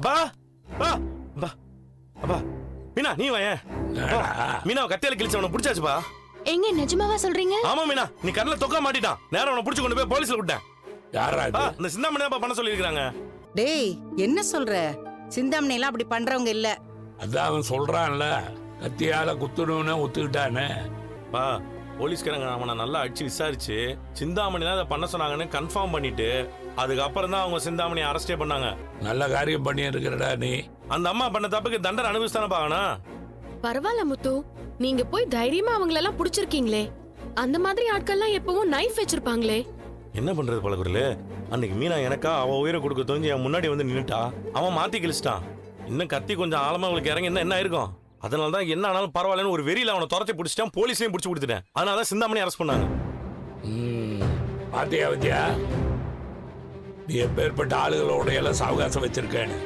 அப்பா அப்பா அப்பா அப்பா மீனா நீ வாயே. மீனா கத்தியால கிழிச்சு அவனை பிடிச்சாச்சுப்பா. எங்க நிஜமாவா சொல்றீங்க? ஆமா மீனா, நீ கண்ணுல தொக்க மாட்டிட்டான். நேரா அவனை பிடிச்சு கொண்டு போய் போலீஸ்ல விட்டேன். யாரா இது? இந்த சிந்தாமணி தான் பண்ண சொல்லி இருக்காங்க. டேய் என்ன சொல்ற? சிந்தாமணி எல்லாம் அப்படி பண்றவங்க இல்ல. அதான் அவன் சொல்றான்ல, கத்தியால குத்துணும்னு ஒத்துக்கிட்டானே. பா போலீஸ்காரங்க அவனை நல்லா அடிச்சு விசாரிச்சு சிந்தாமணி தான் இதை பண்ண சொன்னாங்கன்னு கன்ஃபார்ம் பண்ணிட்டு அதுக்கப்புறம் தான் அவங்க சிந்தாமணியை அரெஸ்டே பண்ணாங்க. நல்ல காரியம் பண்ணி இருக்கிறடா நீ. அந்த அம்மா பண்ண தப்புக்கு தண்டனை அனுபவிச்சுதானே பாக்கணும். பரவாயில்ல முத்து, நீங்க போய் தைரியமா அவங்களெல்லாம் புடிச்சிருக்கீங்களே. அந்த மாதிரி ஆட்கள்லாம் எப்பவும் நைஃப் வச்சிருப்பாங்களே. என்ன பண்றது பழகுறல? அன்னைக்கு மீனா எனக்கா அவ உயிரை கொடுக்க தோஞ்சி என் முன்னாடி வந்து நின்னுட்டா. அவன் மாத்தி கிழிச்சிட்டான். இன்னும் கத்தி கொஞ்சம் ஆழமா அவளுக்கு இறங்கி என்ன ஆயிருக்கும். அதனாலதான் என்ன ஆனாலும் பரவாயில்லன்னு ஒரு வெறியில அவனை துரத்தி பிடிச்சிட்டான். போலீஸ்லயும் பிடிச்சி கொடுத்துட்டேன். அதனாலதான் சிந்தாமணி அரெஸ்ட் பண்ணாங்க. பாத்தியா வித்யா, நீ எப்பேற்பட்ட ஆளுகளோட எல்லாம் சாவகாசம் வச்சிருக்கேன்னு.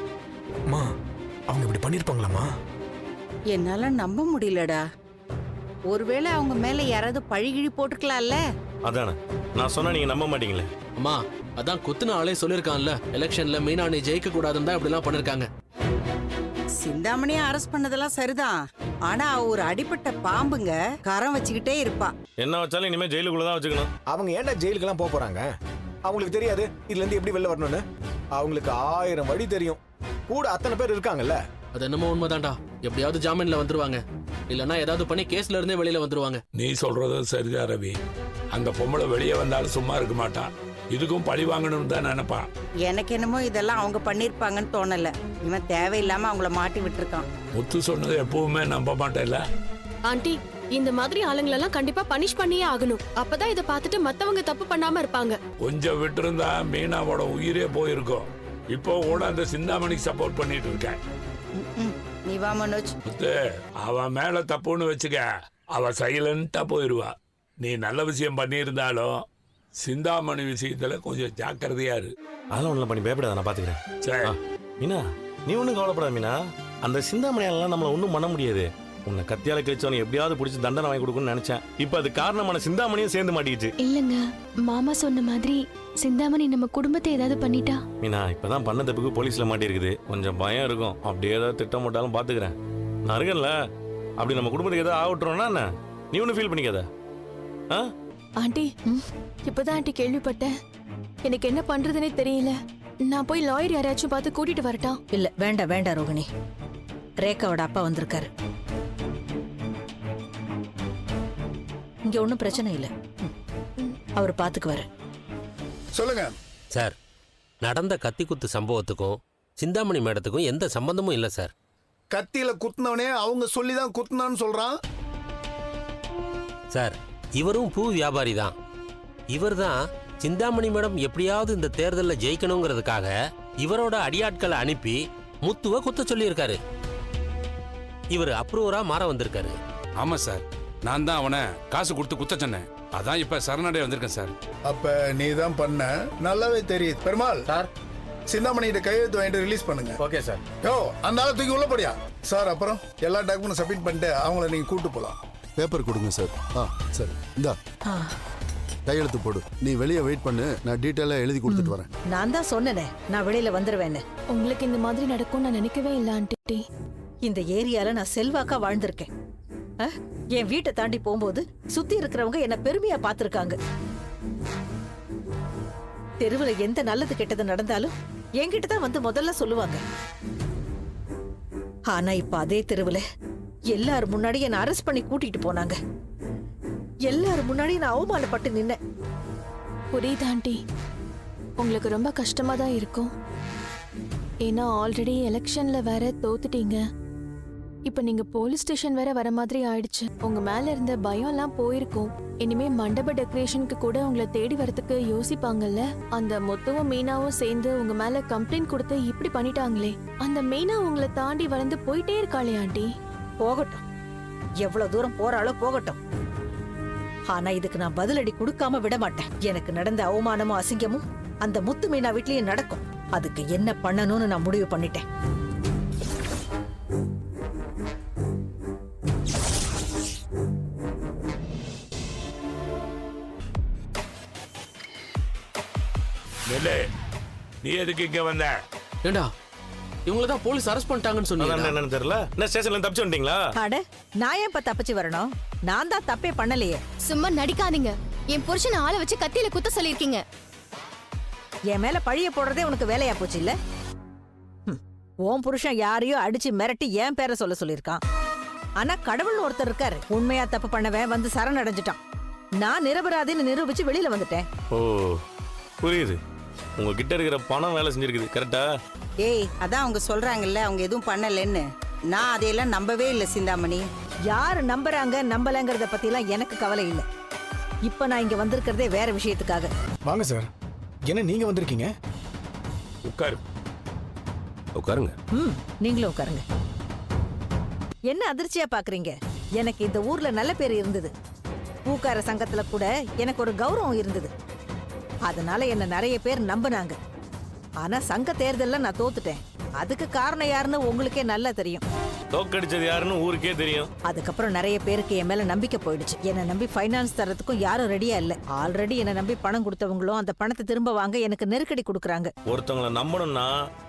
அம்மா அவங்க இப்படி பண்ணிருப்பாங்களாம்மா? என்னால நம்ப முடியலடா. ஒருவேளை அவங்க மேல யாராவது பழிகிழி போட்டுக்கலாம்ல. அதானே நான் சொன்னா நீங்க நம்ப மாட்டீங்களே. அம்மா அதான் குத்துன ஆளே சொல்லிருக்கான்ல, எலெக்ஷன்ல மீனா நீ ஜெயிக்க கூடாதுன்னு தான் இப்படி எல்லாம் பண்ணிருக்காங்க. சிந்தாமணியை அரெஸ்ட் பண்ணதெல்லாம் சரிதான். ஆனா அவ ஒரு அடிப்பட்ட பாம்புங்க, கரம் வச்சுக்கிட்டே இருப்பா. என்ன வச்சாலும் இனிமே ஜெயிலுக்குள்ளதான் வச்சுக்கணும். அவங்க ஏன்டா ஜெயிலுக்கெல்லாம் போறாங்க? அவங்களுக்கு தெரியாது இதுல இருந்து எப்படி வெளில வரணும்னு. அவங்களுக்கு 1000 வழி தெரியும். கூட அத்தனை பேர் இருக்காங்கல்ல. அது என்னமோ உண்மைதான்டா. எப்படியாவது ஜாமீன்ல வந்துருவாங்க, இல்லன்னா ஏதாவது பண்ணி கேஸ்ல இருந்தே வெளியில வந்துருவாங்க. நீ சொல்றது சரிதான் ரவி. அந்த பொம்பளை வெளியே வந்தாலும் சும்மா இருக்க மாட்டான். இதுக்கும் பழி வாங்கணும்னு தான் நினைப்பான். எனக்கு என்னமோ இதெல்லாம் அவங்க பண்ணிருப்பாங்கன்னு தோணல. இவன் தேவையில்லாம அவங்கள மாட்டி விட்டுருக்கான். முத்து சொன்னது எப்பவுமே நம்ப மாட்டேல்ல. ஆண்டி, இந்த மாதிரி ஆளுங்களெல்லாம் கண்டிப்பா பனிஷ் பண்ணியே ஆகணும். அப்பதான் இதை பார்த்துட்டு மத்தவங்க தப்பு பண்ணாம இருப்பாங்க. கொஞ்சம் விட்டுருந்தா மீனாவோட உயிரே போயிருக்கும். இப்போ கூட அந்த சிந்தாமணிக்கு சப்போர்ட் பண்ணிட்டு இருக்கேன். நீ வா மனோஜ். முத்து, அவன் மேல தப்புன்னு வச்சுக்க, அவ சைலண்டா போயிருவா. நீ நல்ல விஷயம் பண்ணியிருந்தாலும் சிந்தாமணி விஷயத்துல கொஞ்சம் ஜாக்கிரதையா இரு. அதெல்லாம் ஒண்ணும் பண்ணி பயப்படாத, நான் பாத்துக்கிறேன். சரி மீனா நீ ஒன்றும் கவலைப்படாத மீனா. அந்த சிந்தாமணியாலாம் நம்மளை ஒன்றும் பண்ண முடியாது. உன்னை கத்தியால கிழிச்சவனை எப்படியாவது பிடிச்சி தண்டனை வாங்கி கொடுக்கணும்னு நினைச்சேன். இப்போ அது காரணமான சிந்தாமணியும் சேர்ந்து மாட்டிக்கிச்சு. இல்லங்க, மாமா சொன்ன மாதிரி சிந்தாமணி நம்ம குடும்பத்தை ஏதாவது பண்ணிட்டா. மீனா இப்பதான் பண்ண தப்புக்கு போலீஸ்ல மாட்டி இருக்குது. கொஞ்சம் பயம் இருக்கும். அப்படியே ஏதாவது திட்டம் போட்டாலும் பாத்துக்கிறேன். நான் இருக்கேன்ல. அப்படி நம்ம குடும்பத்துக்கு ஏதாவது ஆகட்டுறோம்னா என்ன, நீ ஒன்றும் ஃபீல் பண்ணிக்காத. ஆண்டி, இப்பதான் ஆண்டி கேள்விப்பட்டேன். எனக்கு என்ன பண்றதுனே தெரியல. நான் போய் லாயர் யாராச்சும் பார்த்து கூட்டிட்டு வரட்டா? இல்ல வேண்டாம் வேண்டாம் ரோகிணி. ரேகாவோட அப்பா வந்திருக்காரு. இங்க ஒன்றும் பிரச்சனை இல்லை. அவர் பாத்துக்குவாரு. சொல்லுங்க சார். நடந்த கத்தி குத்து சம்பவத்துக்கும் சிந்தாமணி மேடத்துக்கும் எந்த சம்பந்தமும் இல்லை சார். கத்தியில குத்துனவனே அவங்க சொல்லிதான் குத்துனான்னு சொல்றான் சார். இவரும் பூ வியாபாரி தான். இவர் தான் சிந்தாமணி மேடம் எப்படியாவது இந்த தேர்தலில் ஜெயிக்கணுங்கிறதுக்காக இவரோட அடியாட்களை அனுப்பி முத்துவை குத்த சொல்லியிருக்காரு. இவர் அப்ரூவரா மாற வந்திருக்காரு. ஆமா சார், நான் தான் அவனை காசு கொடுத்து குத்த சொன்னேன். அதான் இப்ப சரணடைய வந்திருக்கேன் சார். அப்ப நீ தான் பண்ண, நல்லாவே தெரியுது. பெருமாள் சார், சிந்தாமணிகிட்ட கையெழுத்து வாங்கிட்டு ரிலீஸ் பண்ணுங்க. Okay sir. யோ அந்த ஆளை தூக்கி உள்ள போடியா சார். அப்புறம் எல்லா டாக்குமெண்ட் சப்மிட் பண்ணிட்டு அவங்கள நீங்க கூட்டு போலாம். பேப்பர் கொடுங்க சார். சரி இந்தா கையெழுத்து போடு. நீ வெளியே வெயிட் பண்ணு, நான் டீட்டெயிலாக எழுதி கொடுத்துட்டு வரேன். நான் தான் சொன்னேனே நான் வெளியில வந்துருவேன்னு. உங்களுக்கு இந்த மாதிரி நடக்கும் நான் நினைக்கவே இல்லை ஆண்டி. இந்த ஏரியால நான் செல்வாக்கா வாழ்ந்திருக்கேன். என் வீட்டை தாண்டி போகும்போது சுத்தி இருக்கிறவங்க என்ன பெருமையா பார்த்திருக்காங்க. தெருவுல எந்த நல்லது கெட்டது நடந்தாலும் என்கிட்ட தான் வந்து முதல்ல சொல்லுவாங்க. ஆனா இப்ப அதே தெருவுல எல்லாரும் முன்னாடி என்ன அரெஸ்ட் பண்ணி கூட்டிட்டு போனாங்க. எல்லாரும் முன்னாடி நான் அவமானப்பட்டு நின்னேன். புரியுது ஆண்டி, உங்களுக்கு ரொம்ப கஷ்டமா தான் இருக்கும். ஏன்னா ஆல்ரெடி எலெக்ஷன்ல வேற தோத்துட்டீங்க. இப்ப நீங்க போலீஸ் ஸ்டேஷன் வேற வர மாதிரி ஆயிடுச்சு. உங்க மேல இருந்த பயம் எல்லாம் போயிருக்கும். இனிமே மண்டப டெக்கரேஷனுக்கு கூட உங்களை தேடி வரதுக்கு யோசிப்பாங்கல்ல. அந்த முத்துவும் மீனாவும் சேர்ந்து உங்க மேல கம்ப்ளைண்ட் கொடுத்து இப்படி பண்ணிட்டாங்களே. அந்த மீனா உங்களை தாண்டி வளர்ந்து போயிட்டே இருக்காளே ஆண்டி. போகட்டும், எவ்வளவு தூரம் போறாளோ போகட்டும். ஆனா இதுக்கு நான் பதிலடி கொடுக்காம விட மாட்டேன். எனக்கு நடந்த அவமானமும் அசிங்கமும் அந்த முத்து மீனா வீட்லயும் நடக்கும். அதுக்கு என்ன பண்ணணும்னு நான் முடிவு பண்ணிட்டேன். நீ எதுக்கு இங்க வந்த? ஏண்டா இவங்கள தான் போலீஸ் அரெஸ்ட் பண்ணிட்டாங்கன்னு அதான் சொன்னீங்க. என்னன்னு தெரியல. என்ன ஸ்டேஷன்ல தப்பிச்சு வந்துட்டீங்களா? அட நான் ஏன் தப்பிச்சு வரணும்? நான் தான் தப்பே பண்ணலையே. சும்மா நடிக்காதீங்க. என் புருஷனை ஆளை வச்சு கத்தியில குத்த சொல்லிருக்கீங்க. என் மேல பழிய போடுறதே உனக்கு வேலையா போச்சு இல்ல? உன் புருஷன் யாரையோ அடிச்சு மிரட்டி என் பேரை சொல்ல சொல்லியிருக்கான். ஆனா கடவுள்னு ஒருத்தர் இருக்காரு. உண்மையா தப்பு பண்ணவன் வந்து சரணடைஞ்சிட்டான். நான் நிரபராதின்னு நிரூபிச்சு வெளியில வந்துட்டேன். ஓ புரியுது. உங்ககிட்ட இருக்கிற பணம் வேலை செஞ்சிருக்குது கரெக்டா? ஏய், அதான் அவங்க சொல்றாங்கல்ல அவங்க எதுவும் பண்ணலன்னு. நான் அதையெல்லாம் நம்பவே இல்லை சிந்தாமணி. யாரு நம்புறாங்க நம்பலங்கிறத பத்தி எல்லாம் எனக்கு கவலை இல்ல. இப்ப நான் இங்க வந்திருக்கிறதே வேற விஷயத்துக்காக. வாங்க சார். என்ன நீங்க வந்திருக்கீங்க? உட்காரு. உட்காருங்க. நீங்களும் உட்காருங்க. என்ன அதிர்ச்சியா பாக்குறீங்க? எனக்கு இந்த ஊர்ல நல்ல பேர் இருந்தது. பூக்கார சங்கத்துல கூட எனக்கு ஒரு கௌரவம் இருந்தது. அதனால என்ன நிறைய பேர் நம்பினாங்க. ஆனா சங்க தேர்தல்ல நான் தோத்துட்டேன். அதுக்கு காரணம் யாருன்னு உங்களுக்கே நல்லா தெரியும். தோக்கடிச்சது யாருன்னு ஊருக்கே தெரியும். அதுக்கப்புறம் நிறைய பேருக்கு என் மேல நம்பிக்கை போயிடுச்சு. என்னை நம்பி ஃபைனான்ஸ் தரத்துக்கும் யாரும் ரெடியா இல்ல. ஆல்ரெடி என்னை நம்பி பணம் கொடுத்தவங்களும் அந்த பணத்தை திரும்ப வாங்க எனக்கு நெருக்கடி கொடுக்குறாங்க. ஒருத்தவங்களை நம்பணும்னா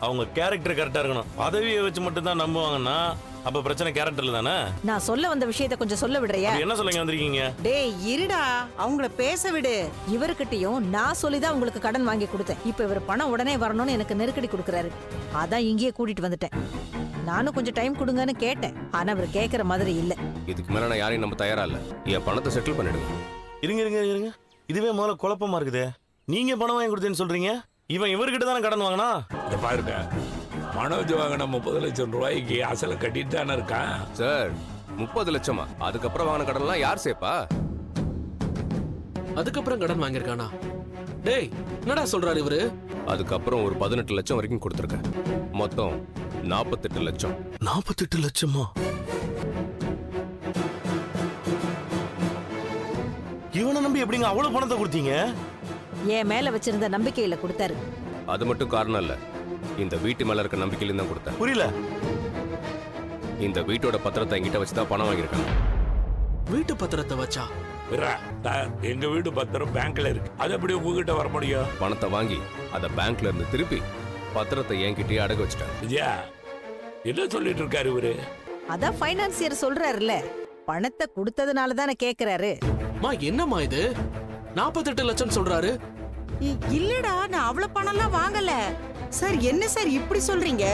அவங்க கேரக்டர் கரெக்டா இருக்கணும். பதவியை வச்சு மட்டும் தான் நம்புவாங்கன்னா அப்ப பிரச்சனை கேரக்டர்ல தானே. நான் சொல்ல வந்த விஷயத்தை கொஞ்சம் சொல்ல விடுறியா? என்ன சொல்லுங்க வந்திருக்கீங்க? டேய் இருடா, அவங்கள பேச விடு. இவர்கிட்டயும் நான் சொல்லிதான் உங்களுக்கு கடன் வாங்கி கொடுத்தேன். இப்ப இவர் பணம் உடனே வரணும்னு எனக்கு நெருக்கடி கொடுக்கறாரு. அதான் இங்கேயே கூட்டிட்டு வந்துட்டேன். நானும் கொஞ்சம் டைம் கொடுங்கன்னு கேட்டேன். ஆனா அவர் கேட்கற மாதிரி இல்ல. இதுக்கு மேல நான் யாரையும் நம்ம தயாரா இல்ல. என் பணத்தை செட்டில் பண்ணிடுங்க. இருங்க இருங்க இருங்க. இதுவே முதல்ல குழப்பமா இருக்குதே. நீங்க பணம் வாங்கி கொடுத்தேன்னு சொல்றீங்க. இவன் இவர்கிட்ட தானே கடன் வாங்கினா. இதை பாருங்க, மனோஜ் வாங்கின 30 லட்சம் ரூபாய்க்கு அசலை கட்டிட்டு தானே இருக்கான். சார் 30 லட்சமா? அதுக்கப்புறம் வாங்கின கடன்லாம் யார் சேப்பா? அதுக்கப்புறம் கடன் வாங்கியிருக்கானா? டேய் என்னடா சொல்றாரு இவரு? அதுக்கப்புறம் ஒரு 18 லட்சம் வரைக்கும் கொடுத்துருக்கேன். மொத்தம் 48 லட்சம். 48 லட்சமா? இவனை நம்பி எப்படிங்க அவ்வளவு பணத்தை கொடுத்தீங்க? என் மேல வச்சிருந்த நம்பிக்கையில கொடுத்தாரு. அது மட்டும் காரணம் இல்ல, இந்த வீட்டு மேல இருக்க நம்பிக்கையில தான் கொடுத்தேன். புரியல. இந்த வீட்டோட பத்திரத்தை என்கிட்ட வச்சுதான் பணம் வாங்கியிருக்காங்க. வீட்டு பத்திரத்தை வச்சா? எங்க வீடு பத்திரம் பேங்க்ல இருக்கு. அது எப்படி உங்ககிட்ட வர முடியும்? பணத்தை வாங்கி அதை பேங்க்ல இருந்து திருப்பி பத்திரத்தை என்கிட்டயே அடகு வச்சுட்டாங்க. விஜயா, என்ன சொல்லிட்டு இருக்காரு இவரு? அதான் ஃபைனான்சியர் சொல்றாருல்ல, பணத்தை கொடுத்ததுனால தானே கேக்குறாரு. மா என்னம்மா இது 48 லட்சம் சொல்றாரு? இல்லடா, நான் அவ்வளவு பணம்லாம் வாங்கல சார். என்ன சார் இப்படி சொல்றீங்க?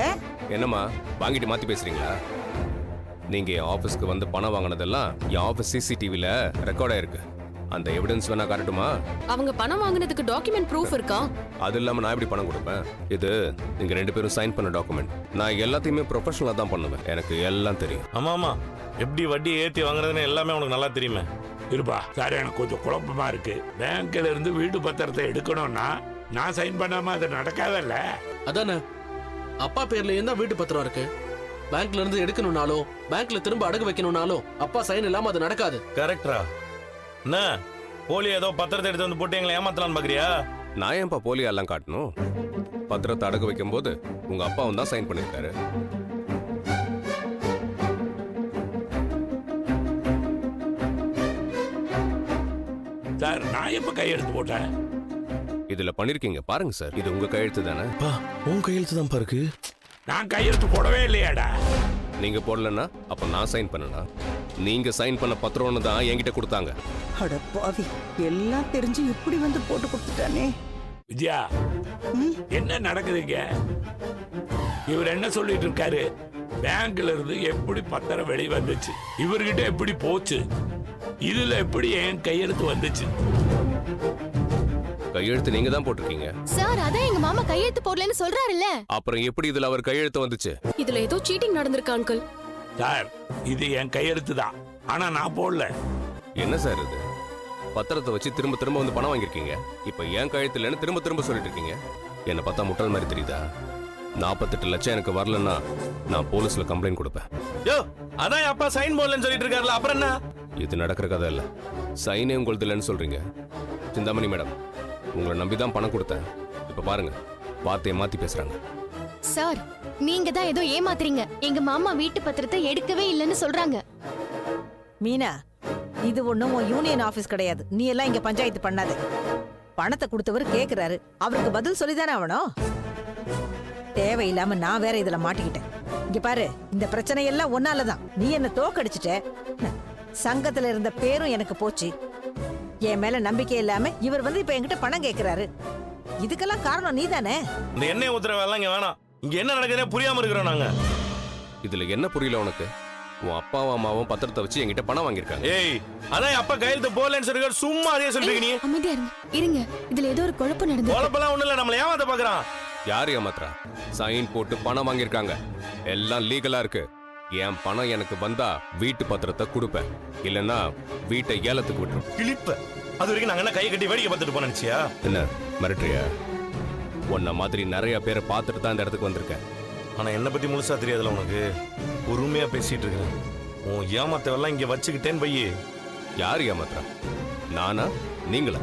என்னம்மா வாங்கிட்டு மாத்தி பேசுறீங்களா? நீங்க என் ஆபீஸ்க்கு வந்து பணம் வாங்கினதெல்லாம் என் ஆபீஸ் சிசிடிவில ரெக்கார்ட் ஆயிருக்கு. அந்த எவிடன்ஸ் வேணா காட்டட்டுமா? அவங்க பணம் வாங்குனதுக்கு டாக்குமெண்ட் ப்ரூஃப் இருக்கா? அது இல்லாம நான் எப்படி பணம் கொடுப்பேன்? இது நீங்க 2 பேரும் சைன் பண்ண டாக்குமெண்ட். நான் எல்லாத்தையுமே ப்ரொஃபஷனலா தான் பண்ணுவேன். எனக்கு எல்லாம் தெரியும். ஆமா ஆமா, எப்படி வட்டி ஏத்தி வாங்குறதுன்னு எல்லாமே உனக்கு நல்லா தெரியுமே. இருப்பா சார், எனக்கு கொஞ்சம் குழப்பமா இருக்கு. பேங்க்ல இருந்து வீடு பத்திரத்தை எடுக்கணும்னா நான் சைன் பண்ணாம அது நடக்காதல்ல. அதானே, அப்பா பேர்ல இருந்தா வீட்டு பத்திரம் இருக்கு. பேங்க்ல இருந்து எடுக்கணும்னாலும் பேங்க்ல திரும்ப அடகு வைக்கணும்னாலும் அப்பா சைன் இல்லாம அது நடக்காது. கரெக்டா? என்ன போலி ஏதோ பத்திரத்தை எடுத்து வந்து போட்டு எங்களை ஏமாத்தலான்னு பாக்குறியா? நான் ஏன்பா போலியா எல்லாம் காட்டணும்? பத்திரத்தை அடகு வைக்கும் போது உங்க அப்பாவும் தான் சைன் பண்ணிருக்காரு. சார், நான் எப்ப கையெழுத்து போட்டேன்? இதுல பண்ணிருக்கீங்க பாருங்க சார். இது உங்க கையெழுத்து தானே? உன் கையெழுத்து தான் இருக்கு. நான் கையெழுத்து போடவே இல்லையாடா. நீங்க போடலன்னா அப்ப நான் சைன் பண்ணனா? நீங்க சைன் பண்ண பத்திரம்னு தான் என்கிட்ட கொடுத்தாங்க. அட பாவி, எல்லாம் தெரிஞ்சு இப்படி வந்து போட்டு கொடுத்துட்டானே. விஜயா, என்ன நடக்குதுங்க? இவர் என்ன சொல்லிட்டு இருக்காரு? பேங்க்ல இருந்து எப்படி பத்திரம் வெளியே வந்துச்சு, இவர்கிட்ட எப்படி போச்சு, இதுல எப்படி என் கையெழுத்து வந்துச்சு? கையெழுத்து நீங்க தான் போட்டிருக்கீங்க சார். அதான் எங்க மாமா கையெழுத்து போடலன்னு சொல்றாருல்ல. அப்புறம் எப்படி இதுல அவர் கையெழுத்து வந்துச்சு? இதுல ஏதோ சீட்டிங் நடந்திருக்கு அங்கிள். சார், இது என் கையெழுத்து தான், ஆனா நான் போடல. என்ன சார் இது? பத்திரத்தை வச்சு திரும்ப திரும்ப வந்து பணம் வாங்கியிருக்கீங்க. இப்ப ஏன் கையெழுத்து இல்லைன்னு திரும்ப திரும்ப சொல்லிட்டு இருக்கீங்க. என்ன பார்த்தா முட்டாள் மாதிரி தெரியுதா? 48 லட்சம் எனக்கு வரலன்னா நான் போலீஸ்ல கம்ப்ளைண்ட் கொடுப்பேன். யோ, அதான் அப்பா சைன் போடலன்னு சொல்லிட்டு இருக்காருல, அப்புறம் என்ன? இது நடக்கிற கதை இல்ல. சைனே உங்களது இல்லைன்னு சொல்றீங்க. சிந்தாமணி மேடம், உங்களை நம்பி தான் பணம் கொடுத்தேன். இப்ப பாருங்க, வார்த்தையை மாத்தி பேசுறாங்க. சார், நீங்க தான் ஏதோ ஏமாத்துறீங்க. எங்க மாமா வீட்டு பத்திரத்தை எடுக்கவே இல்லைன்னு சொல்றாங்க. மீனா, இது ஒண்ணும் உன் யூனியன் ஆபீஸ் கிடையாது. நீ எல்லாம் இங்க பஞ்சாயத்து பண்ணாத. பணத்தை கொடுத்தவர் கேக்குறாரு, அவருக்கு பதில் சொல்லிதானே ஆகணும். தேவையில்லாம நான் வேற இதுல மாட்டிக்கிட்டேன். இங்க பாரு, இந்த பிரச்சனை எல்லாம் ஒன்னாலதான். நீ என்ன தோக்கடிச்சிட்ட. சங்கத்துல இருந்த பேரும் எனக்கு போச்சு. என் மேல நம்பிக்கை இல்லாம இவர் வந்து இப்ப என்கிட்ட பணம் கேக்குறாரு. இதுக்கெல்லாம் காரணம் நீதானே. இந்த எண்ணெய் ஊத்துற வேலை இங்க வேணாம். இங்க என்ன நடக்குதுன்னே புரியாம இருக்கிறோம் நாங்க. இதுல என்ன புரியல உனக்கு? உன் அப்பாவும் அம்மாவும் பத்திரத்தை வச்சு என்கிட்ட பணம் வாங்கியிருக்காங்க. ஏய், அதான் அப்பா கையெழுத்து போடலன்னு சொல்லிருக்காரு. சும்மா அதே சொல்றீங்க நீ. அமைதியா இருங்க இதுல ஏதோ ஒரு குழப்பம் நடந்து. குழப்பெல்லாம் ஒண்ணு இல்ல, நம்மள ஏமாத்த பாக்குறான். யார் ஏமாத்துறா? சைன் போட்டு பணம் வாங்கியிருக்காங்க. எல்லாம் லீகலா இருக்கு. என் பணம் எனக்கு வந்தா வீட்டு பத்திரத்தை கொடுப்பேன், இல்லன்னா வீட்டை ஏலத்துக்கு விட்டுரும். கிளிப்ப அது வரைக்கும் நாங்க என்ன கையை கட்டி வேடிக்கை பார்த்துட்டு போன நினைச்சியா? என்ன மிரட்டுறியா? உன்ன மாதிரி நிறைய பேரை பார்த்துட்டு தான் இந்த இடத்துக்கு வந்திருக்கேன். ஆனா என்ன பத்தி முழுசா தெரியாதுல உனக்கு. பொறுமையா பேசிட்டு இருக்கேன். உன் ஏமாத்தவெல்லாம் இங்க வச்சுக்கிட்டேன்னு பையே. யார் ஏமாத்துறா? நானா நீங்களா?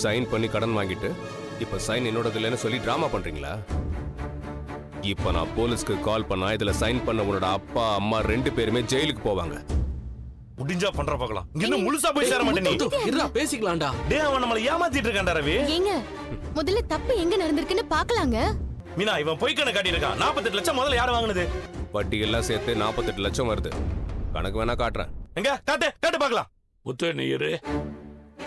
சைன் பண்ணி கடன் வாங்கிட்டு இப்ப சைன் என்னோடது இல்லைன்னு சொல்லி டிராமா பண்றீங்களா? இப்ப நான் போலீஸ்க்கு கால் பண்ணா இதுல சைன் பண்ண உன்னோட அப்பா அம்மா 2 பேருமே ஜெயிலுக்கு போவாங்க. முடிஞ்சா பண்ற பார்க்கலாம். இங்க இன்னும் முழுசா போய் சேர மாட்டே நீ. இருடா பேசிக்கலாம்டா. டேய், அவன் நம்மள ஏமாத்திட்டு இருக்கான்டா ரவி. ஏங்க முதல்ல தப்பு எங்க நடந்திருக்குன்னு பாக்கலாங்க. மீனா, இவன் பொய் கணக்கு காட்டி இருக்கான். 48 லட்சம் முதல்ல யார் வாங்குனது? வட்டி எல்லாம் சேர்த்து 48 லட்சம் வருது. கணக்கு வேணா காட்டுறேன். எங்க காட்டு காட்டு பார்க்கலாம். முத்து நீரு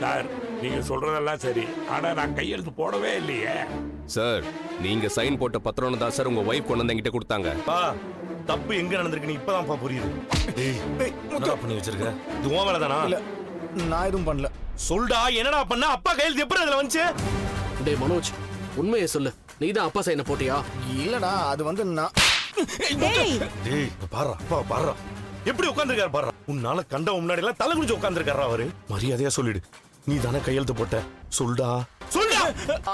சார், நீங்க சொல்றதெல்லாம் சரி, ஆனா நான் கையெழுத்து போடவே இல்லையே. சார், நீங்க சைன் போட்ட பத்திரம்னு தான் சார் உங்க வைஃப் கொண்டு வந்து என்கிட்ட கொடுத்தாங்க. பா, தப்பு எங்க நடந்திருக்குன்னு இப்பதான் புரியுது. டேய், என்னடா பண்ணி வச்சிருக்க? இது உன் வேலை தானா? இல்ல, நான் எதுவும் பண்ணல. சொல்டா, என்னடா பண்ண? அப்பா கையெழுத்து எப்படி அதுல வந்துச்சு? டேய் மனோஜ், உண்மையை சொல்லு. நீதான் அப்பா சைனை போட்டியா? இல்லடா, அது வந்து நான். டேய், பாறா அப்பா பாறா எப்படி உட்கார்ந்திருக்காரு பாறா. உன்னால கண்ட முன்னாடி எல்லாம் தலை குடிச்சு உட்கார்ந்திருக்காரா அவரு. மரியாதையா சொல்லிடு, நீ தானே கையெழுத்து போட்ட? சொல்டா சொல்டா.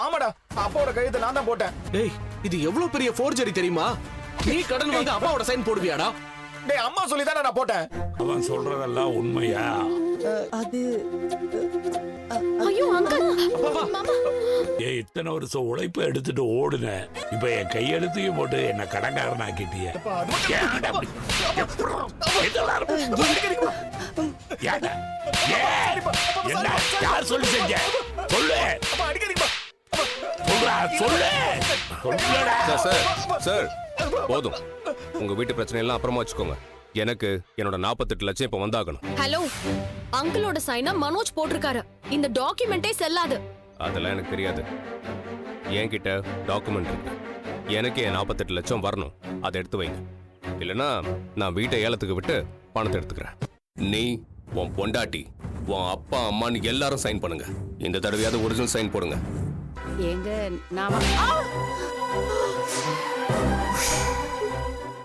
ஆமாடா, அப்பாவோட கையெழுத்தை நான் தான் போட்டேன். டேய், இது எவ்வளவு பெரிய ஃபோர்ஜரி தெரியுமா? நீ கடன் வாங்க அப்பாவோட சைன் போடுவியாடா? டேய், அம்மா சொல்லி தானே நான் போட்டேன். அவன் சொல்றதெல்லாம் உண்மையா? அது ஐயோ அங்கிள், மாமா. ஏன் இத்தனை வருஷம் உழைப்பு எடுத்துட்டு ஓடுன, இப்ப என் கையெழுத்தையும் போட்டு என்ன கடன்காரன் ஆக்கிட்டிய. என்ன யார் சொல்லி செஞ்ச? சொல்லு சொல்லு. சார் சார் சார், போதும். உங்க வீட்டு பிரச்சனை எல்லாம் அப்புறமா வச்சுக்கோங்க. எனக்கு என்னோட 48 லட்சம் இப்ப வந்தாகணும். ஹலோ, அங்கிளோட சைனா மனோஜ் போட்டிருக்காரு. இந்த டாக்குமெண்டே செல்லாது. அதெல்லாம் எனக்கு தெரியாது. என்கிட்ட டாக்குமெண்ட் இருக்கு. எனக்கு என் 48 லட்சம் வரணும். அதை எடுத்து வைங்க, இல்லைன்னா நான் வீட்டை ஏலத்துக்கு விட்டு பணத்தை எடுத்துக்கிறேன். நீ, உன் பொண்டாட்டி, உன் அப்பா அம்மான்னு எல்லாரும் சைன் பண்ணுங்க. இந்த தடவையாவது ஒரிஜினல் சைன் போடுங்க. எங்க நாம